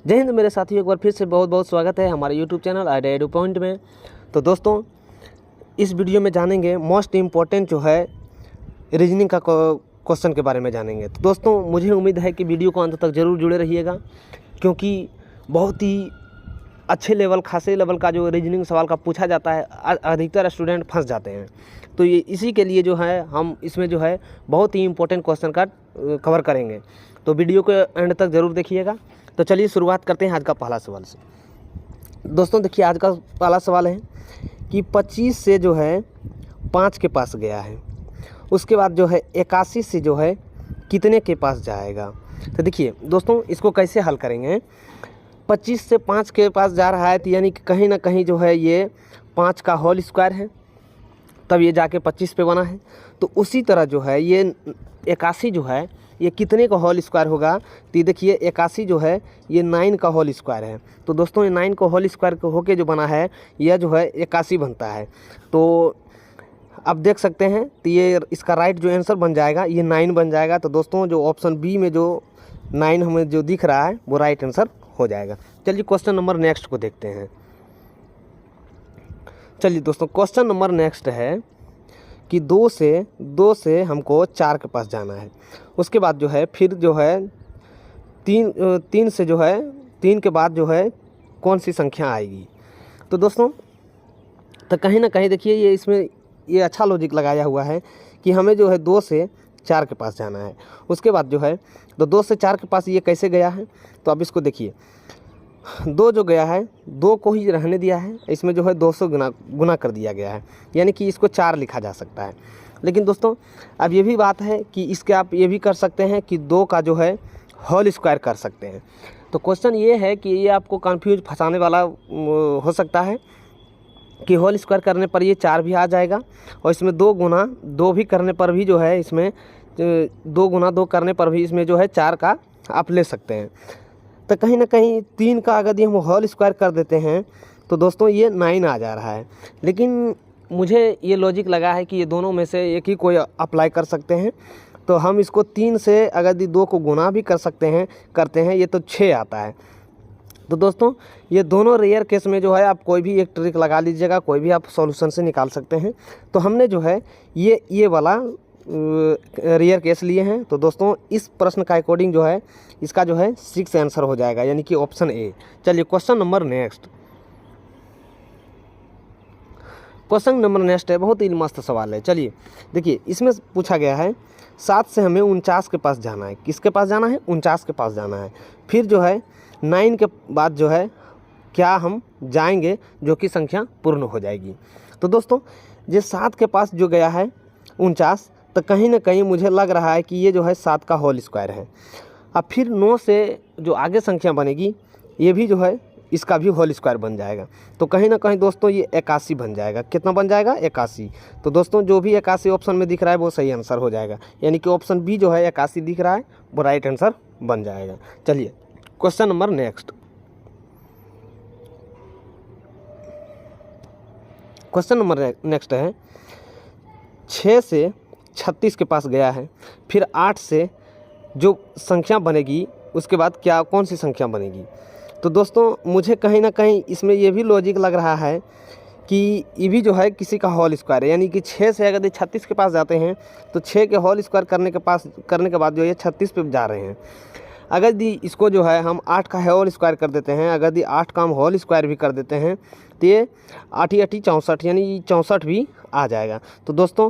जय हिंद मेरे साथियों, एक बार फिर से बहुत बहुत स्वागत है हमारे YouTube channel idea edu point में। तो दोस्तों, इस वीडियो में जानेंगे मोस्ट इम्पॉर्टेंट जो है रीजनिंग का क्वेश्चन के बारे में जानेंगे। तो दोस्तों, मुझे उम्मीद है कि वीडियो को अंत तक ज़रूर जुड़े रहिएगा, क्योंकि बहुत ही अच्छे लेवल, खासे लेवल का जो रीजनिंग सवाल का पूछा जाता है, अधिकतर स्टूडेंट फंस जाते हैं। तो ये इसी के लिए जो है हम इसमें जो है बहुत ही इम्पोर्टेंट क्वेश्चन का कवर करेंगे। तो वीडियो को एंड तक ज़रूर देखिएगा। तो चलिए शुरुआत करते हैं आज का पहला सवाल से। दोस्तों देखिए, आज का पहला सवाल है कि 25 से जो है 5 के पास गया है, उसके बाद जो है 81 से जो है कितने के पास जाएगा। तो देखिए दोस्तों, इसको कैसे हल करेंगे। 25 से 5 के पास जा रहा है, तो यानी कि कहीं ना कहीं जो है ये 5 का होल स्क्वायर है, तब ये जाके 25 पे बना है। तो उसी तरह जो है ये 81 जो है ये कितने का होल स्क्वायर होगा। तो देखिए 81 जो है ये 9 का होल स्क्वायर है। तो दोस्तों, ये 9 का होल स्क्वायर होके जो बना है यह जो है 81 बनता है। तो अब देख सकते हैं, तो ये इसका राइट जो आंसर बन जाएगा ये 9 बन जाएगा। तो दोस्तों, जो ऑप्शन बी में जो 9 हमें जो दिख रहा है वो राइट आंसर हो जाएगा। चलिए क्वेश्चन नंबर नेक्स्ट को देखते हैं। चलिए दोस्तों, क्वेश्चन नंबर नेक्स्ट है कि 2 से हमको 4 के पास जाना है। उसके बाद जो है फिर जो है 3 से जो है 3 के बाद जो है कौन सी संख्या आएगी। तो दोस्तों, तो कहीं ना कहीं देखिए ये इसमें ये अच्छा लॉजिक लगाया हुआ है कि हमें जो है 2 से 4 के पास जाना है। उसके बाद जो है तो 2 से 4 के पास ये कैसे गया है। तो अब इसको देखिए, 2 जो गया है 2 को ही रहने दिया है, इसमें जो है 200 गुना कर दिया गया है, यानी कि इसको 4 लिखा जा सकता है। लेकिन दोस्तों, अब ये भी बात है कि इसके आप ये भी कर सकते हैं कि 2 का जो है होल स्क्वायर कर सकते हैं। तो क्वेश्चन ये है कि ये आपको कंफ्यूज फंसाने वाला हो सकता है कि होल स्क्वायर करने पर ये 4 भी आ जाएगा, और इसमें 2 गुना 2 भी करने पर भी जो है इसमें 2 गुना 2 करने पर भी इसमें जो है 4 का आप ले सकते हैं। तो कहीं ना कहीं 3 का अगर हम होल स्क्वायर कर देते हैं तो दोस्तों ये 9 आ जा रहा है। लेकिन मुझे ये लॉजिक लगा है कि ये दोनों में से एक ही कोई अप्लाई कर सकते हैं। तो हम इसको 3 से अगर 2 को गुना भी करते हैं ये तो 6 आता है। तो दोस्तों, ये दोनों रेयर केस में जो है आप कोई भी एक ट्रिक लगा लीजिएगा, कोई भी आप सॉल्यूशन से निकाल सकते हैं। तो हमने जो है ये वाला रेयर केस लिए हैं। तो दोस्तों, इस प्रश्न का अकॉर्डिंग जो है इसका जो है 6 आंसर हो जाएगा, यानी कि ऑप्शन ए। चलिए question number next. Question number next है, बहुत ही मस्त सवाल है। चलिए देखिए, इसमें पूछा गया है 7 से हमें 49 के पास जाना है। किसके पास जाना है? 49 के पास जाना है। फिर जो है 9 के बाद जो है क्या हम जाएंगे जो कि संख्या पूर्ण हो जाएगी। तो दोस्तों, ये 7 के पास जो गया है 49, तो कहीं ना कहीं मुझे लग रहा है कि ये जो है 7 का होल स्क्वायर है। अब फिर 9 से जो आगे संख्या बनेगी ये भी जो है इसका भी होल स्क्वायर बन जाएगा। तो कहीं ना कहीं दोस्तों ये 81 बन जाएगा। कितना बन जाएगा? 81। तो दोस्तों, जो भी 81 ऑप्शन में दिख रहा है वो सही आंसर हो जाएगा, यानी कि ऑप्शन बी जो है 81 दिख रहा है वो राइट आंसर बन जाएगा। चलिए question number next. Question number next है 6 से 36 के पास गया है, फिर 8 से जो संख्या बनेगी उसके बाद क्या कौन सी संख्या बनेगी। तो दोस्तों, मुझे कहीं ना कहीं इसमें ये भी लॉजिक लग रहा है कि ये भी जो है किसी का होल स्क्वायर है, यानी कि 6 से अगर 36 के पास जाते हैं तो 6 के होल स्क्वायर करने के बाद जो ये 36 पे जा रहे हैं। अगर इसको जो है हम 8 का होल स्क्वायर कर देते हैं, अगर 8 का हम होल स्क्वायर भी कर देते हैं तो ये 8 × 8 = 64, यानी 64 भी आ जाएगा। तो दोस्तों,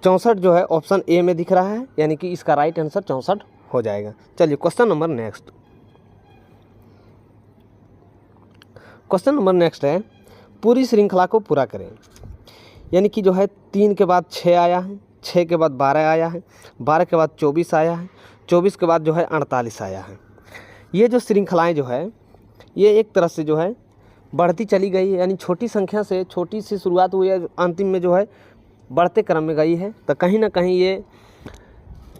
64 जो है ऑप्शन ए में दिख रहा है, यानी कि इसका राइट आंसर 64 हो जाएगा। चलिए question number next. Question number next है, पूरी श्रृंखला को पूरा करें। यानी कि जो है 3 के बाद 6 आया है, 6 के बाद 12 आया है, 12 के बाद 24 आया है, 24 के बाद जो है 48 आया है। ये जो श्रृंखलाएं जो है ये एक तरह से जो है बढ़ती चली गई है, यानी छोटी संख्या से छोटी सी शुरुआत हुई है, अंतिम में जो है बढ़ते क्रम में गई है। तो कहीं ना कहीं ये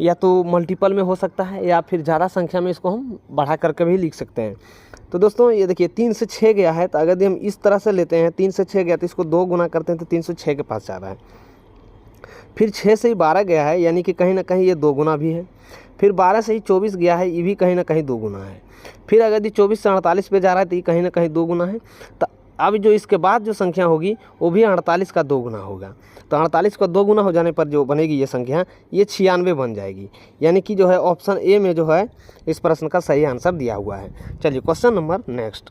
या तो मल्टीपल में हो सकता है या फिर ज़्यादा संख्या में इसको हम बढ़ा करके भी लिख सकते हैं। तो दोस्तों, ये देखिए 3 से 6 गया है, तो अगर हम इस तरह से लेते हैं 3 से 6 गया तो इसको 2 गुना करते हैं तो 306 के पास जा रहा है। फिर 6 से 12 गया है, यानी कि कहीं ना कहीं ये 2 गुना भी है। फिर 12 से ही 24 गया है, ये भी कहीं ना कहीं 2 गुना है। फिर अगर यदि 24 से 48 पे जा रहा है तो ये कहीं ना कहीं 2 गुना है। तो अब जो इसके बाद जो संख्या होगी वो भी 48 का 2 गुना होगा। तो 48 का 2 गुना हो जाने पर जो बनेगी ये संख्या, ये 96 बन जाएगी। यानी कि जो है ऑप्शन ए में जो है इस प्रश्न का सही आंसर दिया हुआ है। चलिए question number next.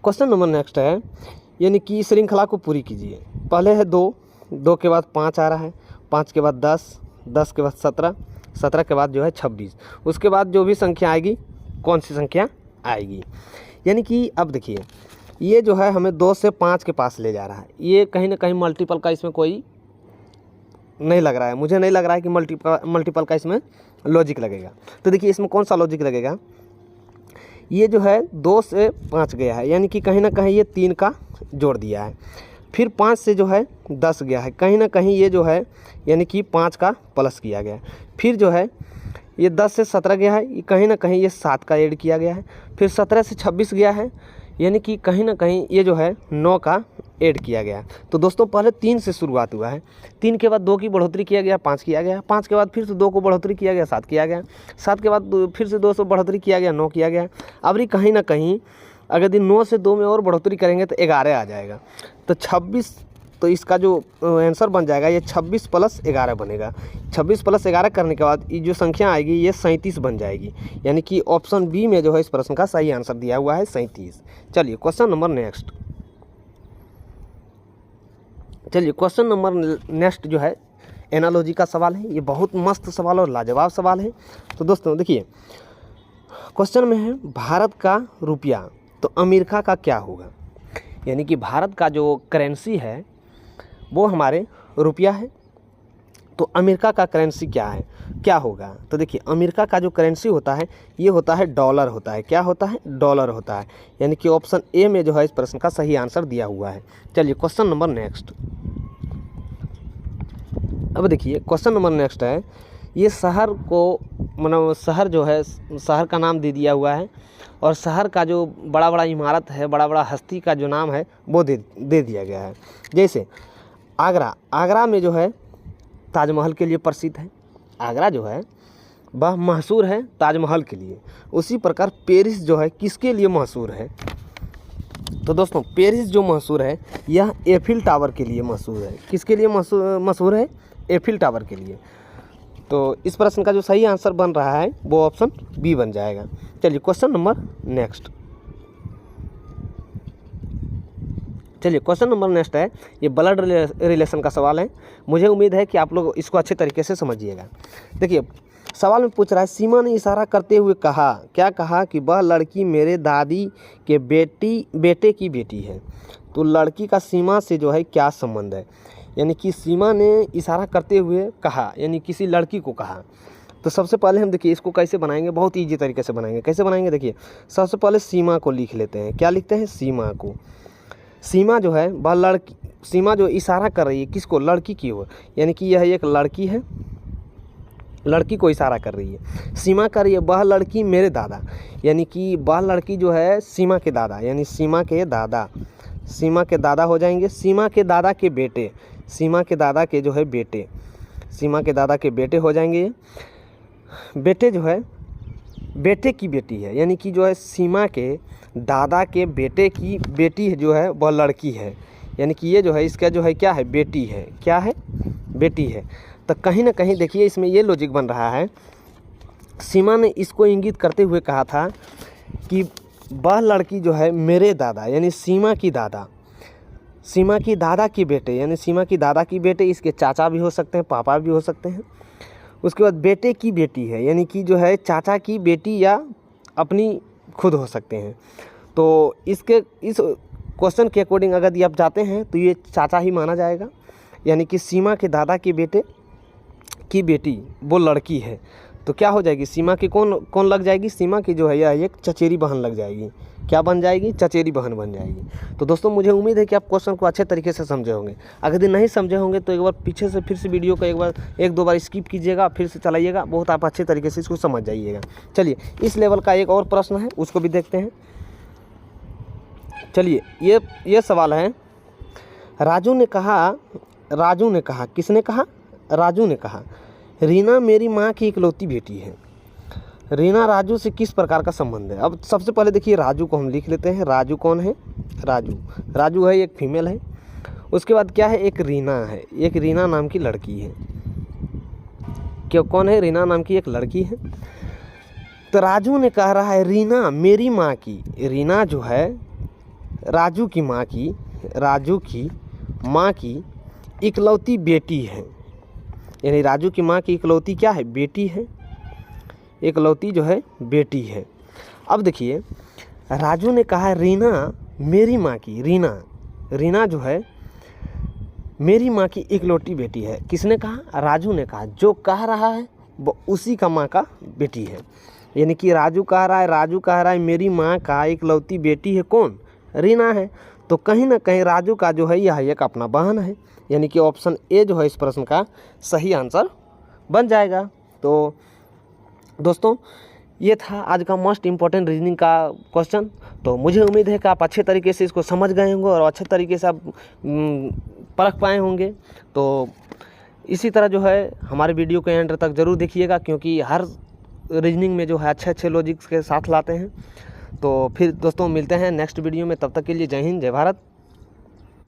Question number next है, यानी कि श्रृंखला को पूरी कीजिए। पहले है 2, 2 के बाद 5 आ रहा है, 5 के बाद 10, 10 के बाद 17, 17 के बाद जो है 26, उसके बाद जो भी संख्या आएगी कौन सी संख्या आएगी। यानी कि अब देखिए ये जो है हमें 2 से 5 के पास ले जा रहा है। ये कहीं ना कहीं मल्टीपल का इसमें कोई नहीं लग रहा है, मुझे नहीं लग रहा है कि मल्टीपल का इसमें लॉजिक लगेगा। तो देखिए इसमें कौन सा लॉजिक लगेगा, ये जो है 2 से 5 गया है, यानी कि कहीं ना कहीं ये 3 का जोड़ दिया है। फिर 5 से जो है 10 गया है, कहीं ना कहीं ये जो है यानी कि 5 का प्लस किया गया है। फिर जो है ये 10 से 17 गया है, ये कहीं ना कहीं ये 7 का ऐड किया गया है। फिर 17 से 26 गया है, यानी कि कहीं ना कहीं ये जो है 9 का ऐड किया गया। तो दोस्तों पहले 3 से शुरुआत हुआ है, 3 के बाद 2 की बढ़ोतरी किया गया, 5 किया गया, 5 के बाद फिर से 2 को बढ़ोतरी किया गया, 7 किया गया, 7 के बाद फिर से 2 से बढ़ोतरी किया गया, 9 किया गया। अब कहीं ना कहीं अगर 9 से 2 में और बढ़ोतरी करेंगे तो 11 आ जाएगा। तो 26, तो इसका जो आंसर बन जाएगा ये 26 + 11 बनेगा। 26 + 11 करने के बाद ये जो संख्या आएगी ये 37 बन जाएगी। यानी कि ऑप्शन बी में जो है इस प्रश्न का सही आंसर दिया हुआ है 37। चलिए क्वेश्चन नंबर नेक्स्ट। चलिए क्वेश्चन नंबर नेक्स्ट जो है एनालॉजी का सवाल है। ये बहुत मस्त सवाल और लाजवाब सवाल है। तो दोस्तों देखिए क्वेश्चन में है भारत का रुपया तो अमेरिका का क्या होगा। यानी कि भारत का जो करेंसी है वो हमारे रुपया है, तो अमेरिका का करेंसी क्या है, क्या होगा। तो देखिए अमेरिका का जो करेंसी होता है ये होता है डॉलर होता है। क्या होता है, डॉलर होता है। यानी कि ऑप्शन ए में जो है इस प्रश्न का सही आंसर दिया हुआ है। चलिए क्वेश्चन नंबर नेक्स्ट। अब देखिए क्वेश्चन नंबर नेक्स्ट है, ये शहर को मतलब शहर जो है शहर का नाम दे दिया हुआ है और शहर का जो बड़ा बड़ा इमारत है, बड़ा बड़ा हस्ती का जो नाम है वो दे दिया गया है। जैसे आगरा, आगरा में जो है ताजमहल के लिए प्रसिद्ध है। आगरा जो है वह मशहूर है ताजमहल के लिए। उसी प्रकार पेरिस जो है किसके लिए मशहूर है। तो दोस्तों पेरिस जो मशहूर है यह एफिल टावर के लिए मशहूर है। किसके लिए मशहूर है, एफिल टावर के लिए। तो इस प्रश्न का जो सही आंसर बन रहा है वो ऑप्शन बी बन जाएगा। चलिए क्वेश्चन नंबर नेक्स्ट। चलिए क्वेश्चन नंबर नेक्स्ट है, ये ब्लड रिलेशन का सवाल है। मुझे उम्मीद है कि आप लोग इसको अच्छे तरीके से समझिएगा। देखिए सवाल में पूछ रहा है, सीमा ने इशारा करते हुए कहा, क्या कहा कि वह लड़की मेरे दादी के बेटे की बेटी है। तो लड़की का सीमा से जो है क्या संबंध है। यानी कि सीमा ने इशारा करते हुए कहा, यानी किसी लड़की को कहा। तो सबसे पहले हम देखिए इसको कैसे बनाएंगे, बहुत ईजी तरीके से बनाएंगे। कैसे बनाएंगे, देखिए सबसे पहले सीमा को लिख लेते हैं। क्या लिखते हैं, सीमा को। सीमा जो है वह लड़की, सीमा जो इशारा कर रही है किसको, लड़की की ओर। यानी कि यह एक लड़की है, लड़की को इशारा कर रही है। सीमा कर रही है वह लड़की मेरे दादा, यानी कि वह लड़की जो है सीमा के दादा, यानी सीमा के दादा, सीमा के दादा हो जाएंगे। सीमा के दादा के बेटे, सीमा के दादा के जो है बेटे, सीमा के दादा के बेटे हो जाएंगे। बेटे जो है बेटे की बेटी है, यानी कि जो है सीमा के दादा के बेटे की बेटी जो है वह लड़की है। यानी कि ये जो है इसका जो है क्या है, बेटी है। क्या है, बेटी है। तो कहीं ना कहीं देखिए इसमें ये लॉजिक बन रहा है, सीमा ने इसको इंगित करते हुए कहा था कि वह लड़की जो है मेरे दादा, यानी सीमा की दादा, सीमा की दादा की बेटे, यानी सीमा की दादा की बेटे इसके चाचा भी हो सकते हैं, पापा भी हो सकते हैं। उसके बाद बेटे की बेटी है, यानी कि जो है चाचा की बेटी या अपनी खुद हो सकते हैं। तो इसके इस क्वेश्चन के अकॉर्डिंग अगर ये आप जाते हैं तो ये चाचा ही माना जाएगा। यानी कि सीमा के दादा के बेटे की बेटी वो लड़की है। तो क्या हो जाएगी, सीमा की कौन लग जाएगी, सीमा की जो है यह एक चचेरी बहन लग जाएगी। क्या बन जाएगी, चचेरी बहन बन जाएगी। तो दोस्तों मुझे उम्मीद है कि आप क्वेश्चन को अच्छे तरीके से समझे होंगे। अगर यदि नहीं समझे होंगे तो एक बार पीछे से फिर से वीडियो को एक दो बार स्किप कीजिएगा, फिर से चलाइएगा, बहुत आप अच्छे तरीके से इसको समझ जाइएगा। चलिए इस लेवल का एक और प्रश्न है उसको भी देखते हैं। चलिए ये सवाल है, राजू ने कहा, किसने कहा? राजू ने कहा, रीना मेरी माँ की इकलौती बेटी है। रीना राजू से किस प्रकार का संबंध है? अब सबसे पहले देखिए राजू को हम लिख लेते हैं। राजू कौन है? राजू है, एक फीमेल है। उसके बाद क्या है? एक रीना है, एक रीना नाम की लड़की है। क्यों, कौन है? रीना नाम की एक लड़की है। तो राजू ने कह रहा है रीना मेरी माँ की, रीना जो है राजू की माँ की इकलौती बेटी है। यानी राजू की माँ की इकलौती क्या है? बेटी है। इकलौती जो है बेटी है। अब देखिए राजू ने कहा रीना मेरी माँ की, रीना जो है मेरी माँ की इकलौती बेटी है। किसने कहा? राजू ने कहा। जो कह रहा है वो उसी का माँ का बेटी है। यानी कि राजू कह रहा है मेरी माँ का इकलौती बेटी है। कौन? रीना है। तो कहीं ना कहीं राजू का जो है यह एक अपना बहन है। यानी कि ऑप्शन ए जो है इस प्रश्न का सही आंसर बन जाएगा। तो दोस्तों ये था आज का मोस्ट इम्पॉर्टेंट रीजनिंग का क्वेश्चन। तो मुझे उम्मीद है कि आप अच्छे तरीके से इसको समझ गए होंगे और अच्छे तरीके से आप परख पाए होंगे। तो इसी तरह जो है हमारे वीडियो के एंड तक ज़रूर देखिएगा, क्योंकि हर रीजनिंग में जो है अच्छे लॉजिक्स के साथ लाते हैं। तो फिर दोस्तों मिलते हैं नेक्स्ट वीडियो में, तब तक के लिए जय हिंद, जय भारत।